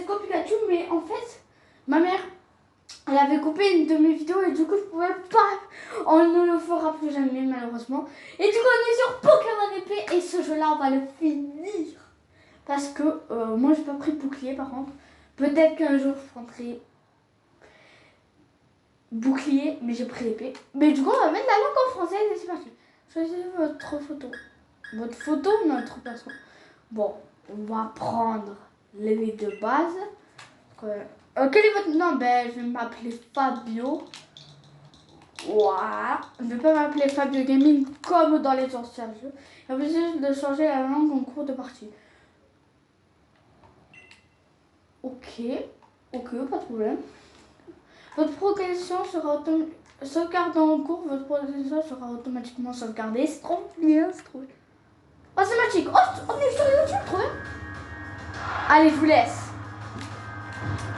Let's Go Pikachu, mais en fait, ma mère, elle avait coupé une de mes vidéos et du coup, je pouvais pas. On ne le fera plus jamais, malheureusement. Et du coup, on est sur Pokémon épée et ce jeu-là, on va le finir. Parce que moi, j'ai pas pris de bouclier par contre. Peut-être qu'un jour, je prendrai bouclier, mais j'ai pris l'épée. Mais du coup, on va mettre la langue en français et c'est parti. Choisissez votre photo. Votre photo ou notre perso? Bon, on va prendre les de base. Quel est votre nom? Ben, je vais m'appeler Fabio. Voilà. Je ne vais pas m'appeler Fabio Gaming comme dans les anciens jeux. Il va juste de changer la langue en cours de partie. Ok, pas de problème. Votre progression sera sauvegardée en cours, votre progression sera automatiquement sauvegardée. C'est trop bien, c'est trop bien. Oh, c'est magique. Oh, on est sur YouTube, trop bien. Allez, je vous laisse.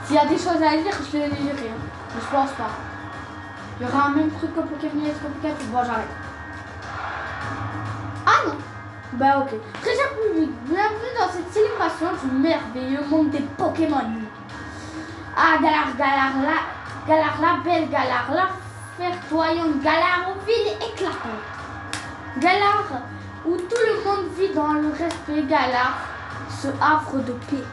S'il y a des choses à lire, je vais les lire. Mais je pense pas. Il y aura un même truc que Pokémon Let's Go Pikachu. Bon, j'arrête. Ah non. Bah ok. Très cher public, bienvenue dans cette célébration du merveilleux monde des Pokémon. Ah, Galar la belle Galar, la fertoyante Galar aux villes éclatantes. Galar où tout le monde vit dans le respect, Galar, ce havre de paix.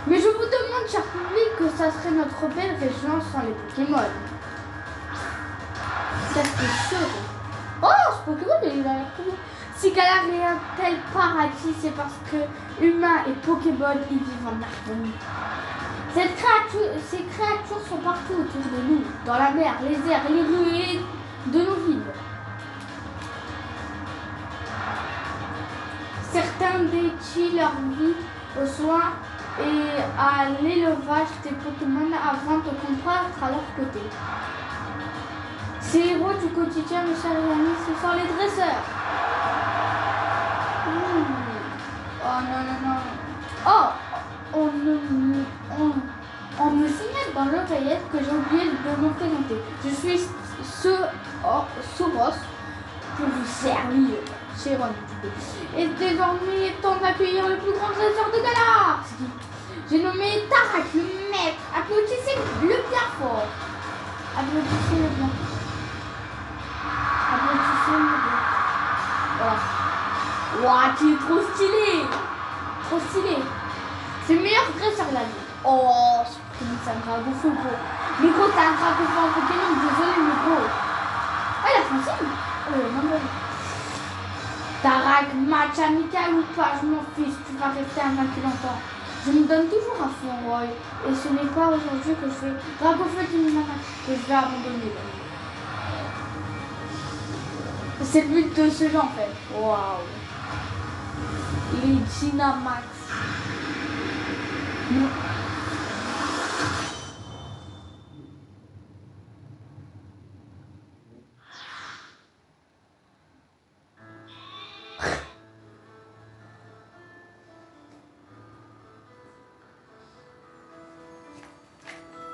Mais je vous demande, cher public, que ça serait notre belle région sans les Pokémon. Ça c'est sûr. Oh, ce Pokémon, il a l'air cool. Si Galar est un tel paradis, c'est parce que humains et Pokémon y vivent en harmonie. Ces créatures sont partout autour de nous, dans la mer, les airs, les rues et de nos villes. Certains dédient leur vie aux soins et à l'élevage des Pokémon afin de combattre à leur côté. Ces héros du quotidien, mes chers amis, ce sont les dresseurs. Oh non, non, non. Oh, on me signale dans l'oreillette que j'ai oublié de me présenter. Je suis Soros pour vous servir, Chéron. Et désormais, temps d'accueillir le plus grand dresseur de Galar. J'ai nommé Tarak, le maître. Applaudissez-le bien fort. Applaudissez-le bien. Applaudissez-le bien. Voilà. Ouah, tu es trop stylé. Trop stylé. C'est le meilleur dresseur de la vie. Oh, c'est un Dragofeu, gros. Mais gros, t'as un Dragofeu en Pokémon, désolé, mais gros. Ah, la Francine. Non. Tarak, match amical ou pas, je m'en fiche, tu vas rester invaincu longtemps. Je me donne toujours à fond, Roy. Et ce n'est pas aujourd'hui que je fais Dragofeu que je vais abandonner. C'est le but de ce jeu en fait. Waouh. Les Dynamax.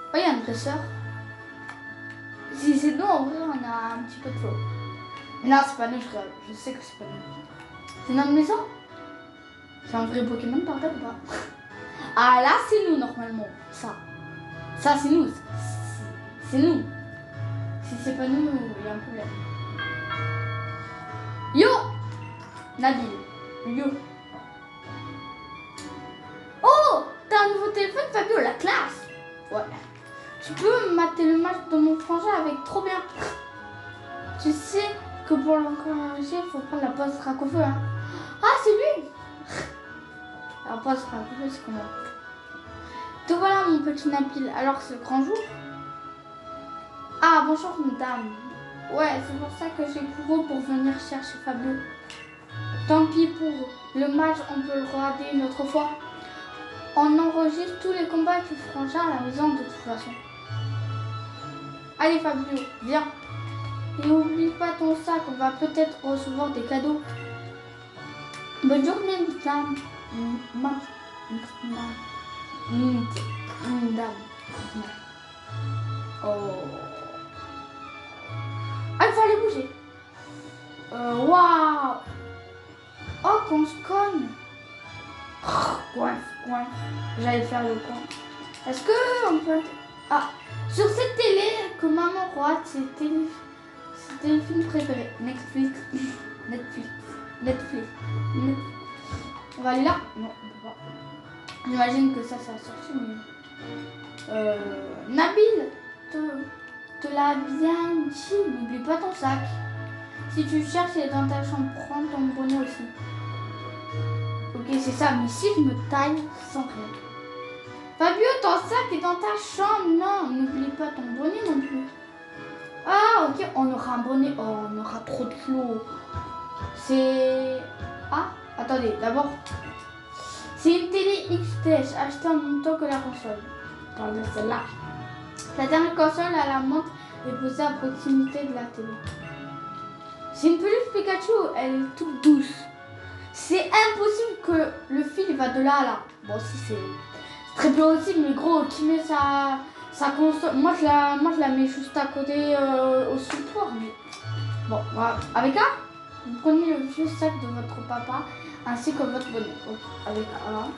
Oh, il y a un dresseur. Si c'est nous, en vrai, on a un petit peu de flow. Non, c'est pas nous, je sais que c'est pas nous. C'est notre maison. C'est un vrai Pokémon par terre ou pas? Ah, là, c'est nous, normalement. Ça, c'est nous. C'est nous. Si c'est pas nous, il y a un problème. Yo Nabil. Yo. Oh, t'as un nouveau téléphone, Fabio, la classe. Ouais. Tu peux mater le match de mon frangin avec trop bien. Tu sais que pour l'encourager, il faut prendre la pause Dragofeu. Hein. Ah, c'est lui. La pause Dragofeu, c'est comment? Te voilà, mon petit Nabil. Alors, c'est le grand jour? Ah, bonjour, madame. Ouais, c'est pour ça que j'ai couru pour venir chercher Fabio. Tant pis pour le match, on peut le regarder une autre fois. On enregistre tous les combats du frangin à la maison de toute façon. Allez Fabio, viens. Et n'oublie pas ton sac, on va peut-être recevoir des cadeaux. Bonne journée, madame. Dame. Oh. Ah, il faut aller bouger. Waouh. Oh, qu'on se cogne. Coin, coin. J'allais faire le coin. Est-ce que on peut... Ah, sur cette télé que maman regarde, c'était le film préféré. Netflix. Netflix. Netflix. On va aller là? Non, on peut pas. J'imagine que ça a sorti, mais... Nabil, te l'a bien dit, n'oublie pas ton sac. Si tu cherches, il est dans ta chambre, prends ton bonnet aussi. Ok, c'est ça, mais si je me taille sans rien. Fabio, ton sac est dans ta chambre. Non, n'oublie pas ton bonnet non plus. Ah, ok, on aura un bonnet. Oh, on aura trop de flots. C'est... Ah, attendez, d'abord... C'est une télé XTS achetée en même temps que la console. Regardez celle-là. La dernière console à la montre est posée à proximité de la télé. C'est une peluche Pikachu, elle est toute douce. C'est impossible que le fil va de là à là. Bon, si c'est très plausible, mais gros, qui met sa console. Moi je la mets juste à côté au support. Mais... Bon, voilà. Avec un, vous prenez le vieux sac de votre papa ainsi que votre bonnet. Avec un.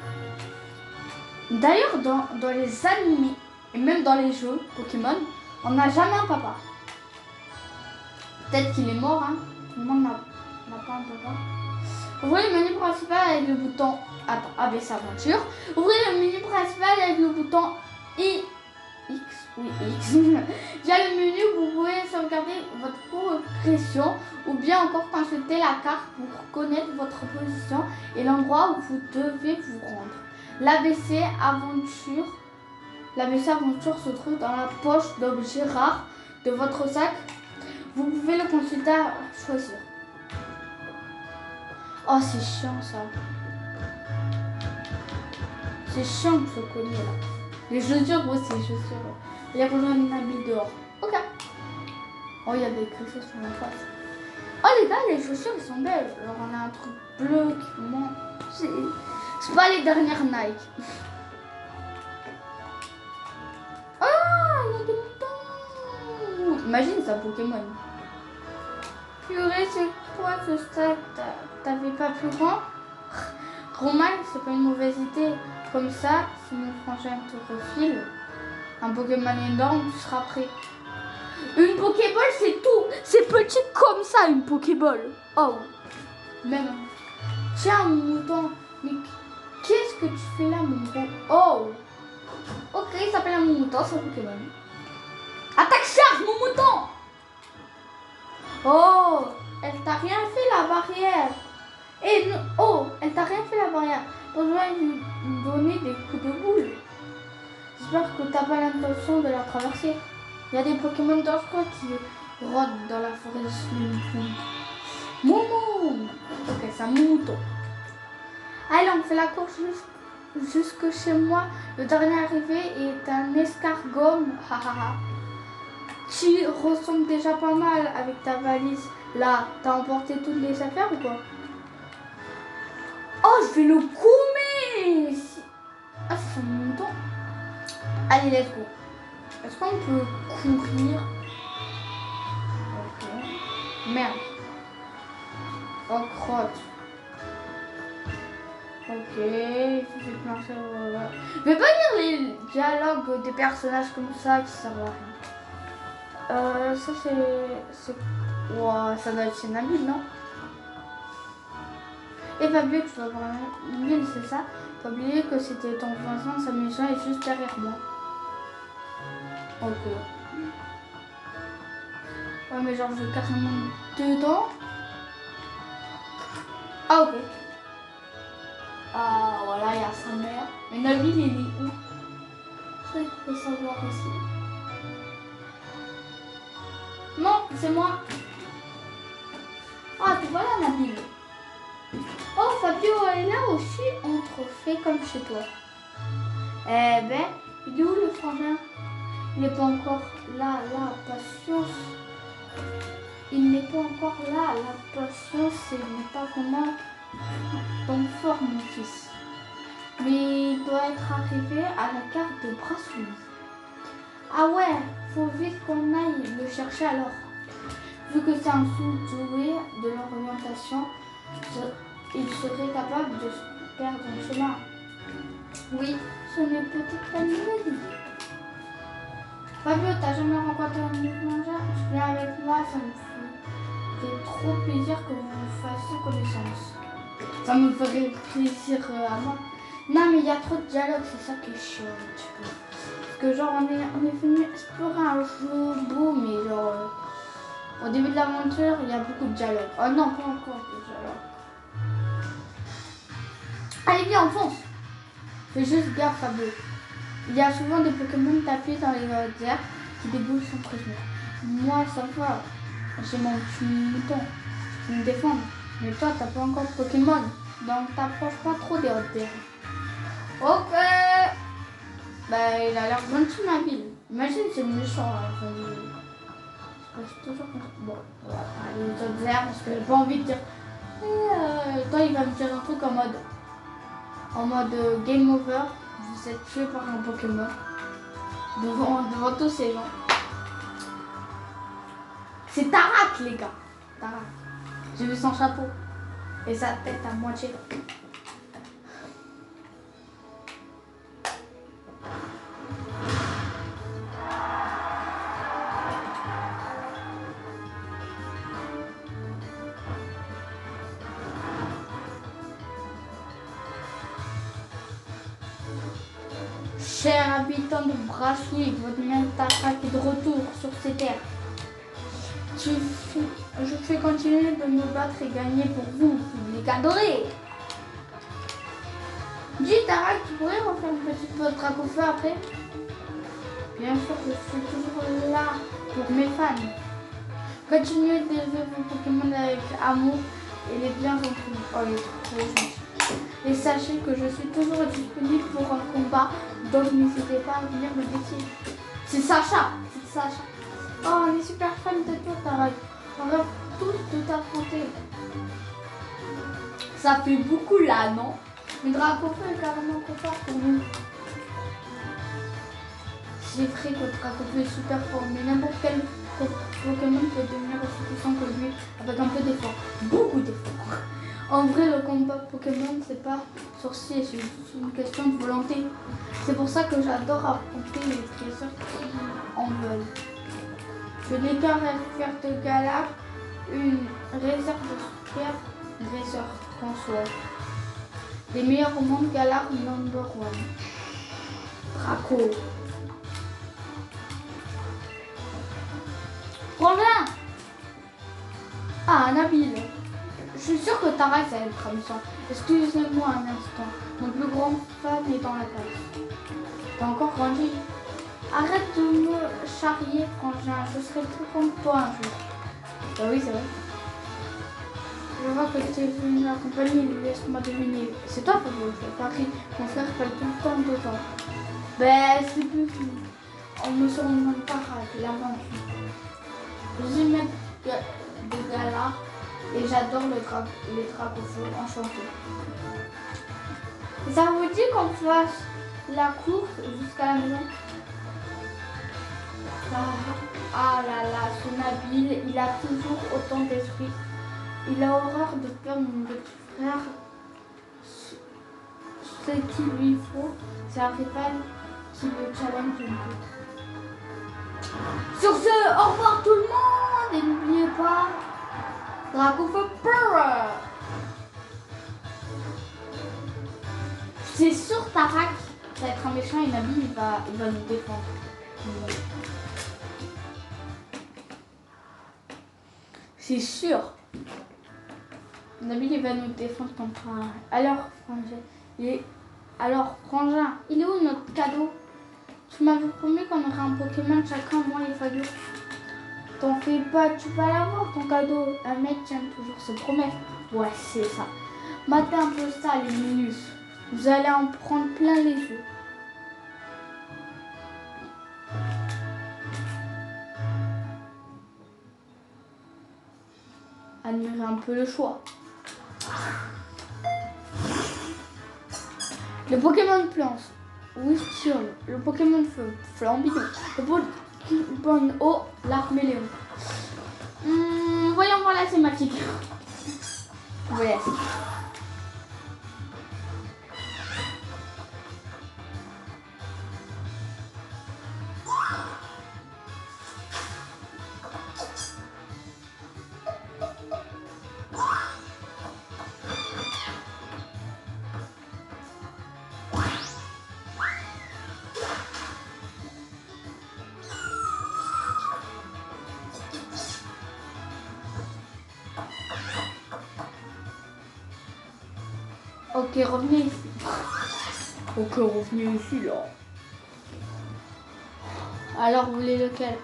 D'ailleurs, dans les animés et même dans les jeux Pokémon, on n'a jamais un papa. Peut-être qu'il est mort, hein. Tout le monde n'a pas un papa. Ouvrez le menu principal avec le bouton ABC Aventure. Ouvrez le menu principal avec le bouton X. Via le menu, vous pouvez sauvegarder votre progression ou bien encore consulter la carte pour connaître votre position et l'endroit où vous devez vous rendre. L'ABC Aventure se trouve dans la poche d'objets rares de votre sac. Vous pouvez le consulter à choisir. Oh, c'est chiant ça. C'est chiant ce collier là. Les chaussures, moi c'est les chaussures. Il y a besoin d'une habille dehors. Ok. Oh, il y a des chaussures sur la face. Oh les gars, les chaussures elles sont belles. Alors on a un truc bleu qui monte. C'est pas les dernières Nike. Ah, il y a des moutons. Imagine ça, Pokémon. Purée, c'est quoi ce sac? T'avais pas plus grand? Romain, c'est pas une mauvaise idée. Comme ça, si mon frangin te refile un Pokémon énorme, tu seras prêt. Une Pokéball, c'est tout. C'est petit comme ça, une Pokéball. Oh, même. Tiens, mon mouton. Mais qu'est-ce que tu fais là, mon gros? Oh. Ok, il s'appelle un mouton, c'est un Pokémon. Attaque charge, mon mouton. Oh, elle t'a rien fait la barrière. Et oh, elle t'a rien fait la barrière. On doit lui donner des coups de boule. J'espère que t'as pas l'intention de la traverser. Il y a des Pokémon dangereux qui rôdent dans la forêt de Swimming. Momo. Ok, c'est un mouton. Allez, on fait la course jusque chez moi. Le dernier arrivé est un escargot. Tu ressembles déjà pas mal avec ta valise. Là, t'as emporté toutes les affaires ou quoi? Oh, je vais le coumer. Ah, c'est mon mouton. Allez, let's go. Est-ce qu'on peut courir? Ok. Merde. Oh, crotte. Ok, il suffit de marcher. Je vais pas lire les dialogues des personnages comme ça qui servent à rien. Ça c'est... Wow, ça doit être chez Nabil, non? Et Fabio, tu vas voir Nabil, c'est ça? T'as oublié que c'était ton voisin, sa maison est juste derrière moi. Ok. Ouais, mais genre je vais carrément dedans. Ah, ok. Ah, voilà, il y a sa mère. Mais Nabil, il est où? Ça, il faut savoir aussi. Non, c'est moi. Ah, tu vois là, Nabil. Oh, Fabio est là aussi. On te fait comme chez toi. Eh ben, il est où le frangin? Il n'est pas encore là, patience. Il n'est pas encore là, la patience, il n'est pas vraiment en forme, mon fils. Mais il doit être arrivé à la carte de Brassouille. Ah ouais, faut vite qu'on aille le chercher alors. Vu que c'est un sous-doué de l'orientation, il serait capable perdre en chemin. Oui, ce n'est peut-être pas une bonne idée. Fabio, t'as jamais rencontré un mangeur? Tu viens avec moi, ça me fait trop plaisir que vous fassiez connaissance. Ça me ferait plaisir à moi. Non, mais il y a trop de dialogue, c'est ça qui est chiant un petit peu. Parce que genre, on est venu explorer un jeu beau, mais genre, au début de l'aventure, il y a beaucoup de dialogue. Oh non, pas encore de dialogue. Allez, viens, on fonce. Fais juste gaffe, Fabio. Il y a souvent des Pokémon tapis dans les airs qui déboulent sans prévenir. Moi, ça va. J'ai mon petit mouton qui me défend. Mais toi, t'as pas encore de Pokémon. Donc, t'approches pas trop des hautes terres. Ok. Bah, il a l'air gentil, Nabil. Imagine, c'est méchant. Enfin, je toujours comme ça. Bon, on va aller aux autres airs parce que j'ai pas envie de dire. Toi, il va me dire un truc en mode game over. Vous êtes tué par un Pokémon devant tous ces gens. C'est Tarak, les gars. Tarak. J'ai vu son chapeau et sa tête à moitié. Chers habitants de Brassouille, votre même Tarak est de retour sur ces terres. Je fais continuer de me battre et gagner pour vous, public adoré. Dis Tarak, tu pourrais refaire une petite pause Dracofeu après? Bien sûr, je suis toujours là pour mes fans. Continuez d'élever vos Pokémon avec amour et les biens entre vous. Oh, il est trop gentil. Et sachez que je suis toujours disponible pour un combat, donc n'hésitez pas à venir me défier. C'est Sacha, c'est Sacha. Oh, on est super fans de toi, Tarak. On rêve tous de t'affronter. Ça fait beaucoup là, non? Mais Dracofeu est carrément trop fort pour nous. C'est vrai que Dracofeu est super fort, mais n'importe quel Pokémon peut devenir aussi puissant que lui avec un peu d'effort. Beaucoup d'effort. En vrai, le combat Pokémon, c'est pas sorcier, c'est juste une question de volonté. C'est pour ça que j'adore affronter les dresseurs qui en veulent. Je déclare la carte Galak, une réserve de super dresseurs François. Les meilleurs au monde, Galar number 1. Draco. Frangin. Ah, Nabil. Je suis sûre que Tarak ça va être amusant. Excusez-moi un instant. Mon plus grand fan est dans la place. T'as encore grandi. Arrête de me charrier, Frangin. Je serai plus grand que toi un jour. Bah oui, c'est vrai. Je vois que tu es venu m'accompagner. Laisse-moi deviner. C'est toi, Fabio. Paris, mon frère fait tout le temps de temps. Ben, c'est plus fini. On me surnomme Tarak, l'aventure. Je suis maître de Galar. Et j'adore les Dracofeu, enchanté. Ça vous dit qu'on fasse la course jusqu'à la maison? Ah là là, ce Nabil, il a toujours autant d'esprit. Il a horreur de perdre mon petit frère. Ce qu'il lui faut, c'est un rival qui le challenge un peu. Sur ce, au revoir tout le monde et n'oubliez pas Dracofeu Power. C'est sûr Tarak va être un méchant et Nabil il va nous défendre. C'est sûr. Nabil il va nous défendre contre un... Alors Frangin, il est où notre cadeau? Tu m'avais promis qu'on aurait un Pokémon chacun, moi et Fabio. T'en fais pas, tu vas l'avoir ton cadeau. Un mec tient toujours ses promesses. Ouais, c'est ça. Matez un peu ça, les minus. Vous allez en prendre plein les yeux. Admirez un peu le choix. Le Pokémon Plance. Whistle. Le Pokémon Feu. Flambillon. Le Pokémon Eau. L'Arméléon. Voyons voir la thématique. Voilà. Ok, revenez ici. Ok, revenez ici là. Alors, vous voulez lequel?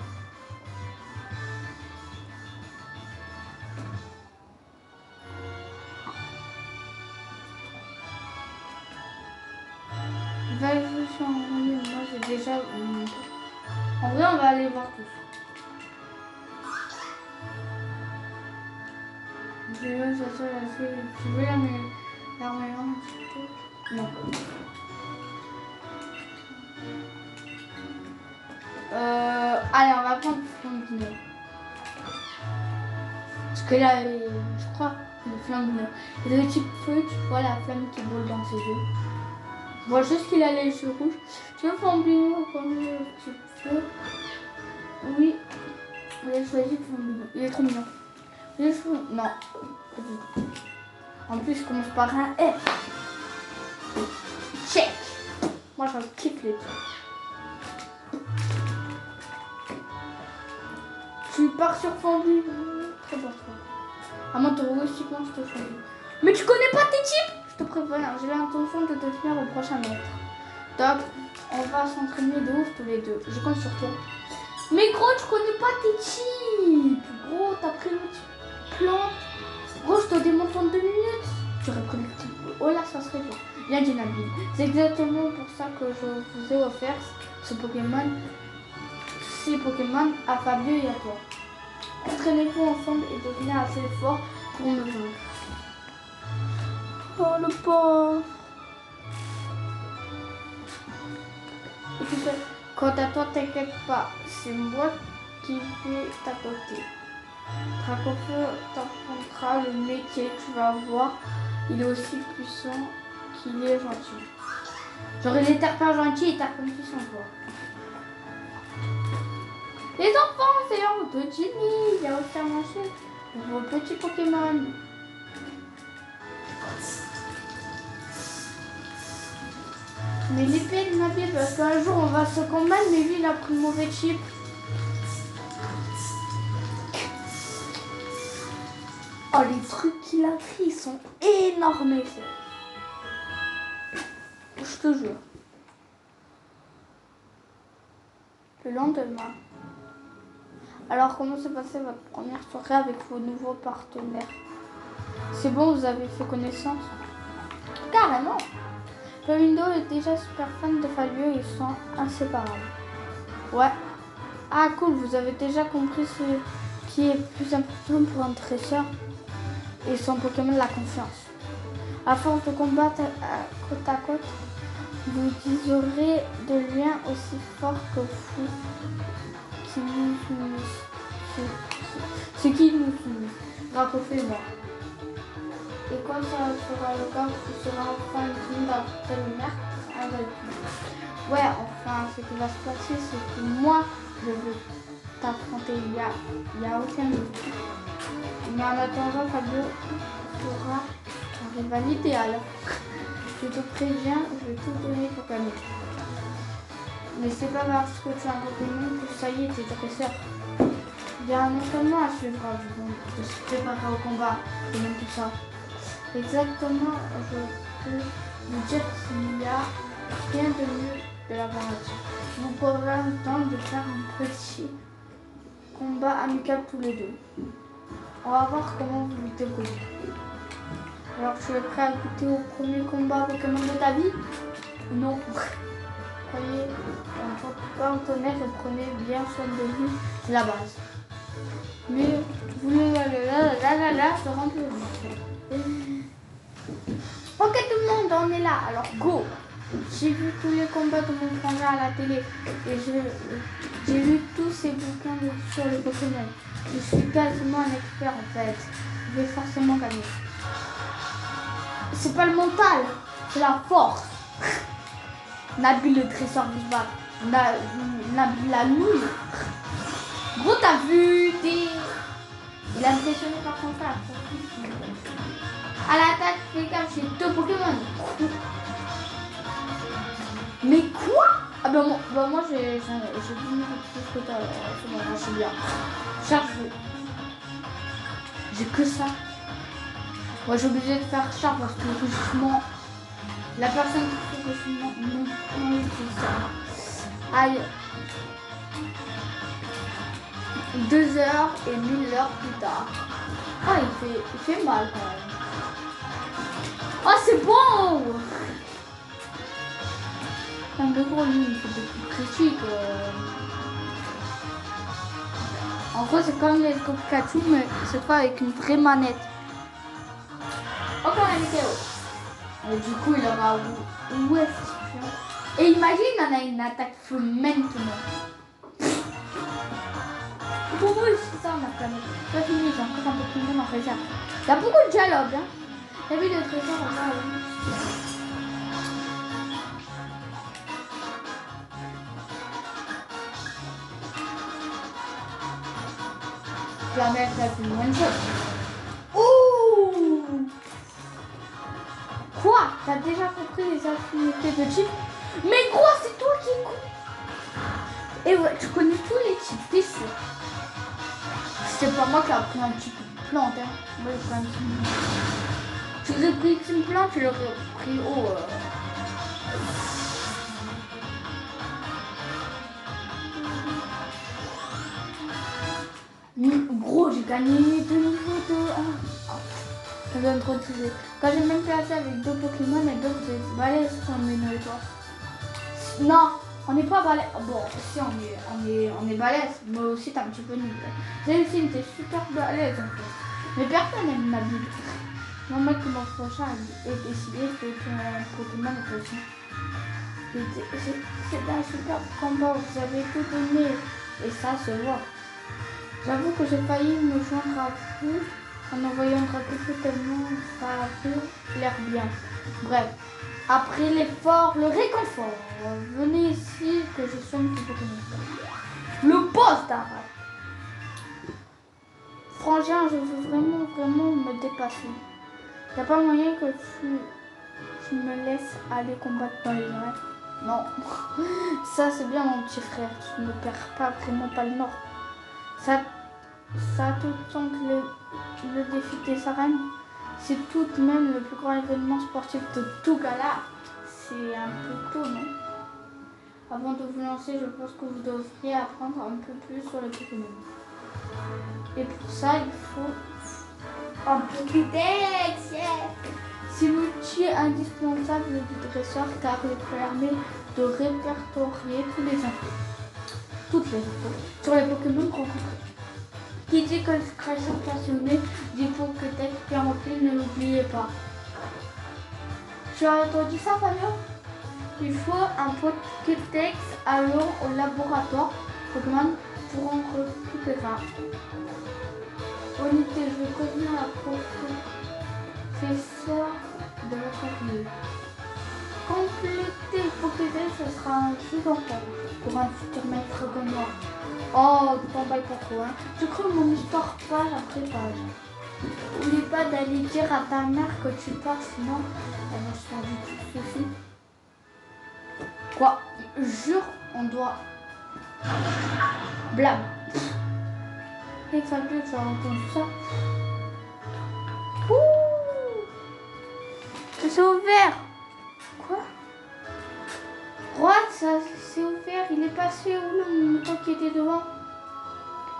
Évolution en ligne, moi j'ai déjà. En vrai, on va aller voir tous. Tu veux la meilleure un petit peu? Non. Allez, on va prendre Flamme. Parce que là, je crois, le Flamme. Il y a le type feu, tu vois la flamme qui brûle dans ses yeux. Je vois juste qu'il a les cheveux rouges. Tu veux Flambino comme le type feu? Oui. J'ai choisi Flambino. Il est trop mignon. Les cheveux. Non. En plus, je commence par un F. Check. Moi, je kiffe les trucs. Tu pars sur Fondu. Très bon choix. À moi, tu aussi quand je te choisis. Mais tu connais pas tes types? Je te préviens, j'ai l'intention de te tenir au prochain mètre. Top. On va s'entraîner de ouf tous les deux. Je compte sur toi. Mais gros, tu connais pas tes types. Gros, t'as pris le type plante. Gros, je te démonte en 2 minutes. Tu aurais pris le type. Oh là, ça serait bien. Bien dit Nabil. C'est exactement pour ça que je vous ai offert ce Pokémon. Ces Pokémon à Fabio et à toi. Entraînez-vous ensemble et devenez assez fort pour me vaincre. Oh le pauvre. Et tu sais, quant à toi, t'inquiète pas, c'est moi qui vais t'adopter. Dracofeu t'apprendra le métier, tu vas voir, il est aussi puissant qu'il est gentil. Genre il est pas gentil et t'as comme puissant toi. Les enfants, c'est l'heure de Ginny, il y a aussi à manger vos petits Pokémon. Mais l'épée de ma vie, parce qu'un jour on va se combattre, mais lui il a pris le mauvais chip. Oh, les trucs qu'il a pris, ils sont énormes. Je te jure. Le lendemain. Alors, comment s'est passée votre première soirée avec vos nouveaux partenaires? C'est bon, vous avez fait connaissance? Carrément. Flamingo est déjà super fan de Fabio, ils sont inséparables. Ouais. Ah cool, vous avez déjà compris ce qui est plus important pour un dresseur et son Pokémon, la confiance. À force de combattre côte à côte, vous aurez de liens aussi forts que vous qui nous unissent. Ce qui nous unit. Dracofeu et moi. Et quand ça sera le cas, vous serez enfin une d'après le maire. Ouais, enfin, ce qui va se passer, c'est que moi, je veux t'affronter. Il y a aucun doute. Mais en attendant, Fabio sera ton rival idéal. Je te préviens, je vais tout donner pour gagner. Mais c'est pas parce que tu as un Pokémon que ça y est, t'es dresseur. Il y a un entraînement à suivre de se préparer au combat et même tout ça. Exactement, je peux vous dire qu'il n'y a rien de mieux de la nature. Vous pourrez entendre de faire un petit combat amical tous les deux. On va voir comment vous vous débrouillez. Alors, tu es prêt à goûter au premier combat Pokémon de ta vie? Non. Croyez en tonnerre et prenez bien soin de lui, c'est la base. Mais vous je remplis. Ok tout le monde, on est là, alors go. J'ai vu tous les combats de mon frangin à la télé et j'ai lu tous ces bouquins sur les Pokémon. Je suis quasiment un expert en fait. Je vais forcément gagner. C'est pas le mental, c'est la force. Nabil le dresseur du bat. Nabil la nouille. Gros, t'as vu des... Il a impressionné par son frère. À l'attaque, fais gaffe, j'ai 2 Pokémon. Mais quoi? Ah bah moi j'ai 10 minutes plus que toi. C'est bon, je suis bien. Charge. J'ai que ça. Moi j'ai obligé de faire charge parce que justement La personne qui fait que je non, c'est ça. Aïe. 2 heures et 1000 heures plus tard. Ah, il fait mal quand même. Oh, c'est bon! Un de gros, lui, il fait des coups critiques. En gros, c'est comme les Pikachu, mais cette fois avec une vraie manette. Encore un vidéo. Et du coup, il aura où est-ce que... Et imagine, on a une attaque feu maintenant. Pour moi, c'est ça, on a planète. C'est pas fini, j'ai encore un peu plus de en réserve. Il y a beaucoup de dialogue, hein. T'as vu le trésor en bas, je vais la mettre la plus loin de chose. Ouh! Quoi? T'as déjà compris les affinités de type? Mais gros, c'est toi qui es con! Et ouais, tu connais tous les types, t'es sûr? C'est pas moi qui ai appris un type plante, hein. Moi, j'ai pris un type. Tu aurais pris une plante, tu l'aurais pris au... Gros, j'ai gagné 2 niveaux de... Ça donne trop de choses. Quand j'ai même placé avec 2 Pokémon et 2 balèzes sur mes territoires. Non, on n'est pas balèze. Bon, si on est balèze, mais aussi t'es un petit peu nul. Delphine, t'es super balèze en fait. Mais personne n'aime ma bulle. Mon mec qui m'en prochain est décidé que ton Pokémon est possible. C'est un super combat, vous avez tout donné et ça se voit. J'avoue que j'ai failli me joindre à vous en envoyant un drapeau tellement ça a l'air bien. Bref, après l'effort, le réconfort, venez ici que je soigne tout Pokémon. Le boss d'Ara. Frangin, je veux vraiment me dépasser. Y a pas moyen que tu me laisses aller combattre dans les airs? Non. Ça c'est bien mon petit frère, tu ne perds pas vraiment pas le nord. Ça tout le temps que le défi des arènes, c'est tout de même le plus grand événement sportif de tout Galar. C'est un peu tôt, non? Avant de vous lancer, je pense que vous devriez apprendre un peu plus sur les Pokémon. Et pour ça, il faut un Pokédex. C'est l'outil indispensable du dresseur car il permet de répertorier toutes les infos sur les Pokémon rencontrés. Qui dit que le créateur passionné dit Pokédex bien rempli, ne l'oubliez pas. Tu as entendu ça, Fabio? Il faut un Pokédex alors au laboratoire Pokémon pour en récupérer. Unité, je vais prévenir la professeure de votre ville. Compléter le Pokédex, ce sera un jeu d'enfant pour un futur maître comme moi. Oh, t'emballe pas trop, hein. Je crée mon histoire page après page. N'oublie pas d'aller dire à ta mère que tu pars, sinon elle va se faire du souci. Quoi? Jure, on doit... Blâme. Et Fabio, tu as entendu ça? Ouh! C'est ouvert. Quoi? Roi, ça c'est ouvert. Il est passé où le mouton qui était devant?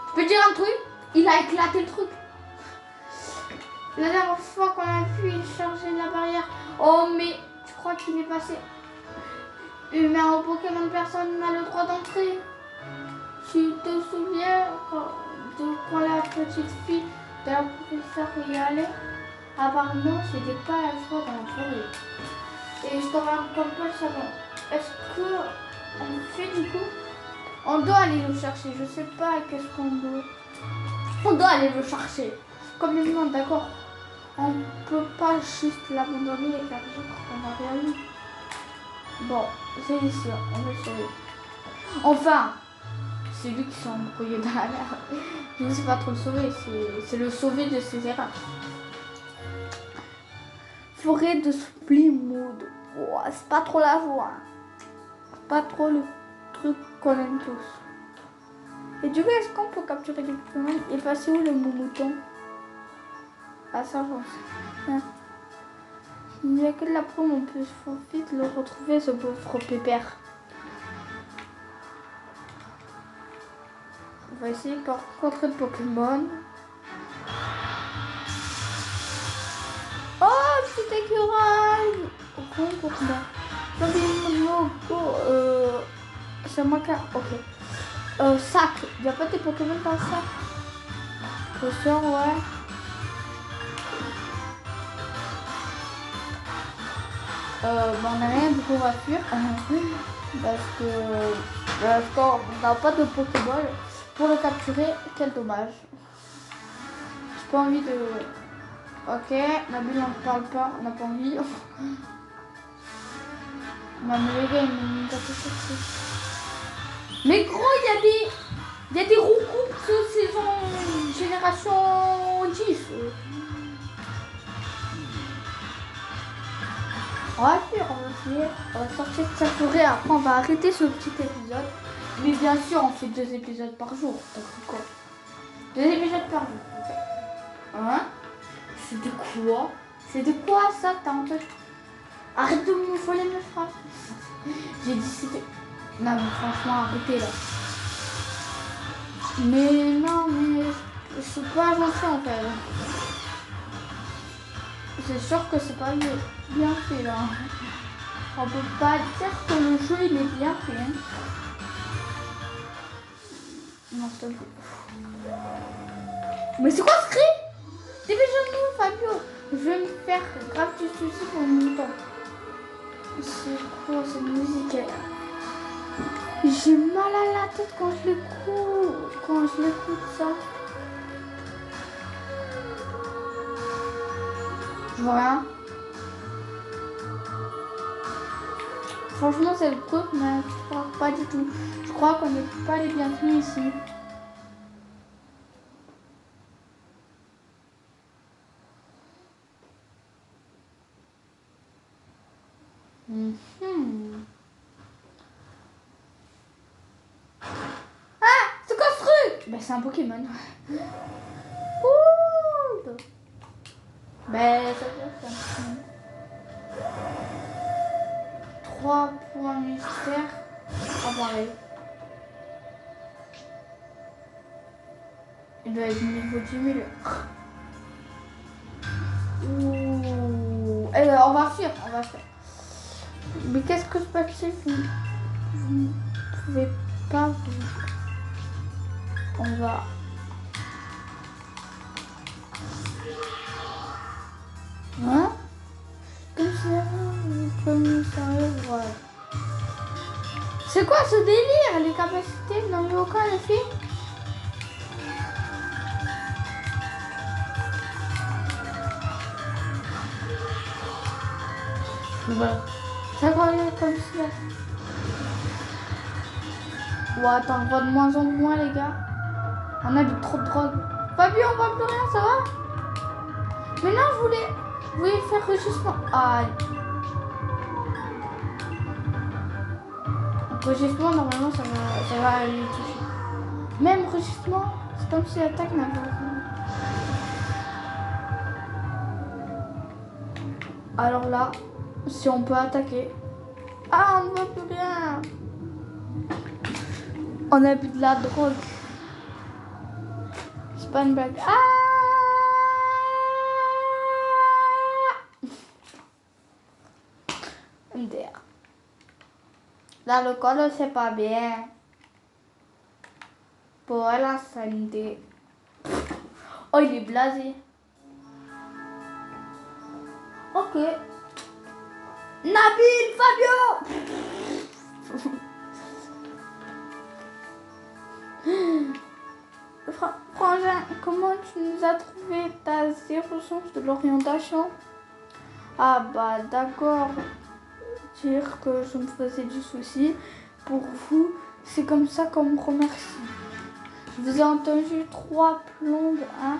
Je peux dire un truc? Il a éclaté le truc. La dernière fois qu'on a vu, il chargeait la barrière. Oh, mais tu crois qu'il est passé? Mais en Pokémon, personne n'a le droit d'entrer. Tu te souviens quand la petite fille de la professeure y allait? Apparemment, c'était pas la fois dans la forêt. Et je te raconte pas le savon. Est-ce qu'on fait du coup? On doit aller le chercher. Je sais pas qu'est-ce qu'on doit. On doit aller le chercher. Comme le monde, d'accord? On peut pas juste l'abandonner et faire genre qu'on n'a rien eu. Bon, c'est ici. On va essayer. Enfin, c'est lui qui s'est embrouillé dans la mer. Je ne sais pas trop le sauver. C'est le sauver de ses erreurs. Forêt de Splimood. Oh, c'est pas trop la joie. C'est pas trop le truc qu'on aime tous. Et du coup, est-ce qu'on peut capturer des Pokémon et passer où le mouton? À Saint-Jean. Hein. Il n'y a que de la paume, on peut vite le retrouver, ce pauvre pépère. On va essayer de rencontrer le Pokémon. Oh, petit écureuil! Rencontre. C'est moi qui... Ok. Sac. Il n'y a pas des Pokémon dans le sac? Potion, ouais. On n'a rien, du coup on va fuir. Parce qu'on n'a pas de Pokéball pour le capturer. Quel dommage. J'ai pas envie de... Ok, Nabil on ne parle pas, on n'a pas envie. Non mais les gars, ils m'ont tapé sur ça. Mais gros, il y a des roucoups de saison génération 10. On va fuir, on va sortir de sa forêt, après on va arrêter ce petit épisode. Mais bien sûr, on fait 2 épisodes par jour. Donc quoi 2 épisodes par jour. Hein? C'est de quoi? C'est de quoi ça, t'as en tête? Arrête de me voler mes phrases. J'ai dit c'était... Non mais franchement, arrêtez là. Mais non, mais je suis pas gentil en fait. C'est sûr que c'est pas bien fait là. On peut pas dire que le jeu il est bien fait. Hein. Non, s'il te plaît. Mais c'est quoi ce cri? Dépêche-nous, Fabio. Je vais me faire grave du souci pour mon temps. C'est quoi cette musique? J'ai mal à la tête quand je l'écoute ça. Je vois rien. Franchement, c'est le truc, mais je crois pas du tout. Je crois qu'on n'est pas les bienvenus ici. Ah, c'est quoi ce truc? Bah, c'est un Pokémon. Ouh. Bah, ça peut être ça. 3 points mystère. Ah, pareil. Il doit être niveau 10 000. Ouh. Eh ben, on va fuir, Mais qu'est-ce que c'est passé? Vous ne pouvez pas vous... On va... Hein? Comme sérieux, voilà. C'est quoi ce délire? Les capacités n'ont eu aucun effet? Voilà. Ça va aller comme ça. Ouais, attends, on va de moins en moins, les gars. On a trop de drogue. Fabio, on voit plus rien, ça va? Mais non, je voulais faire rugissement. Aïe. Rugissement, normalement, ça va lui toucher. Même rugissement, c'est comme si l'attaque n'avait rien. Alors là, si on peut attaquer. Ah, on ne voit plus rien. On a bu de la drogue. C'est pas une blague. Ah! MDR. L'alcool, c'est pas bien. Pour la santé. Oh, il est blasé. Ok. Nabil, Fabio! Frangin, comment tu nous as trouvé ta zéro sens de l'orientation? Ah bah d'accord. Dire que je me faisais du souci pour vous, c'est comme ça qu'on me remercie. Je vous ai entendu 3 plombes, hein,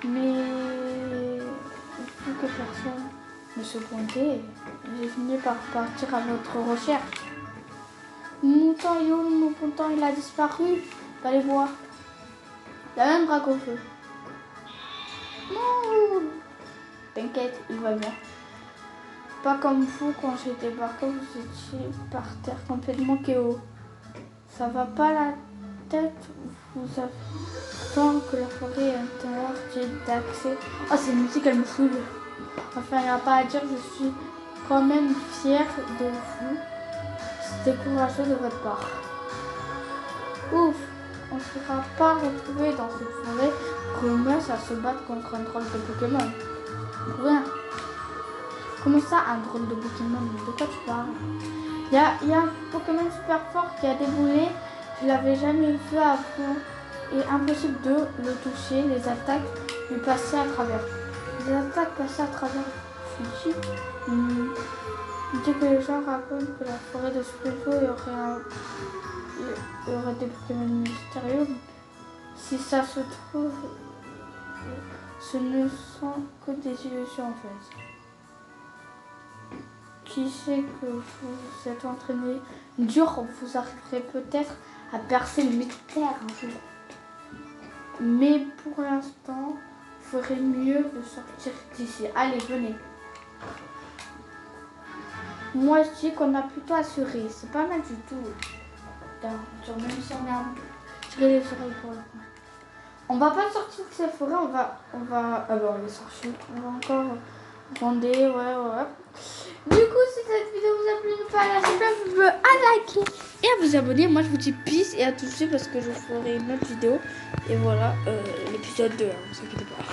mais vu que personne ne se pointait, j'ai fini par partir à votre recherche. Mon mouton est où? Mon mouton, il a disparu. Allez voir. Il a même braque au feu. Non. T'inquiète, il va bien. Pas comme vous quand j'ai débarqué, vous étiez par terre complètement KO. Ça va pas la tête, vous avez tant que la forêt est interdite d'accès. Oh, cette musique elle me saoule. Enfin, il n'y a pas à dire, je suis quand même fière de vous. C'était courageux de votre part. Ouf, on ne sera pas retrouvé dans cette forêt commence à se battre contre un drôle de Pokémon. Rien. Comment ça, un drôle de Pokémon? De quoi tu parles? Il y a un Pokémon super fort qui a déboulé. Je l'avais jamais vu avant. Et impossible de le toucher. Les attaques lui passaient à travers. Les attaques passaient à travers. Fuji. Il dit que les gens racontent que la forêt de Spelfo il y aurait des Pokémon mystérieux. Si ça se trouve, ce ne sont que des illusions en fait. Qui sait que vous vous êtes entraîné dur, vous arriverez peut-être à percer le mystère un jour. Mais pour l'instant, il ferait mieux de sortir d'ici. Allez, venez. Moi, je dis qu'on a plutôt assuré. C'est pas mal du tout. Même si on a tiré les oreilles pour le coup. On va pas sortir de cette forêt, on va... Ah bah on est sorti. On va encore ronder, ouais. Du coup, si cette vidéo vous a plu, n'hésitez pas à lâcher un pouce bleu, à liker et à vous abonner. Moi, je vous dis peace et à tous parce que je ferai une autre vidéo. Et voilà, l'épisode 2, hein, vous inquiétez pas.